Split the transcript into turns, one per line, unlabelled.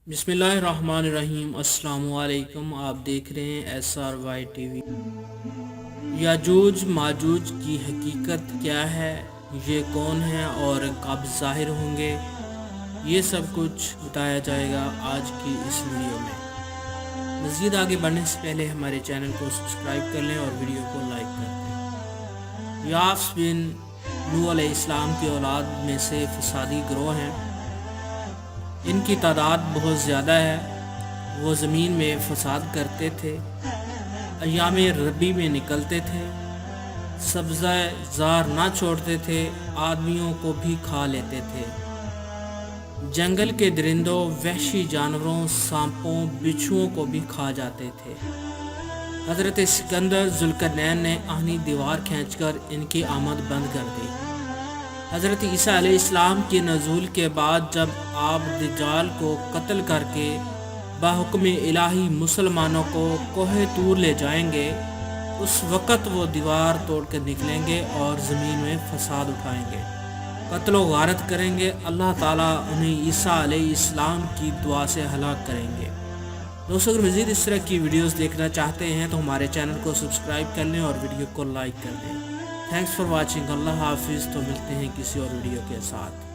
बिस्मिल्लाहिर्रहमानिर्रहीम। अस्सलाम वालेकुम। आप देख रहे हैं SRY TV। याजूज माजूज की हकीकत क्या है, ये कौन है और कब ज़ाहिर होंगे, ये सब कुछ बताया जाएगा आज की इस वीडियो में। मज़ीद आगे बढ़ने से पहले हमारे चैनल को सब्सक्राइब कर लें और वीडियो को लाइक कर दें। याफ्स बिन नूह अलैहिस्सलाम की औलाद में से फसादी गिरोह हैं। इनकी तादाद बहुत ज़्यादा है। वो ज़मीन में फसाद करते थे, अय्याम रबी में निकलते थे, सब्ज़ा ज़ार ना छोड़ते थे, आदमियों को भी खा लेते थे। जंगल के दरिंदों, वहशी जानवरों, सांपों, बिच्छुओं को भी खा जाते थे। हज़रत सिकंदर ज़ुल्करनैन ने आहनी दीवार खींचकर इनकी आमद बंद कर दी। हज़रत ईसा अलैहिस्सलाम के नज़ूल के बाद जब आप दज्जाल को कत्ल करके बाहुक्म इलाही मुसलमानों को कोहे तूर ले जाएंगे, उस वक़्त वो दीवार तोड़ कर निकलेंगे और ज़मीन में फसाद उठाएंगे, कत्ल व गारत करेंगे। अल्लाह ताला उन्हें ईसा अलैहिस्सलाम की दुआ से हलाक करेंगे। दोस्तों, अगर मज़ीद इस तरह की वीडियोस देखना चाहते हैं तो हमारे चैनल को सब्सक्राइब कर लें और वीडियो को लाइक कर दें। Thanks for watching. अल्लाह हाफिज़। तो मिलते हैं किसी और वीडियो के साथ।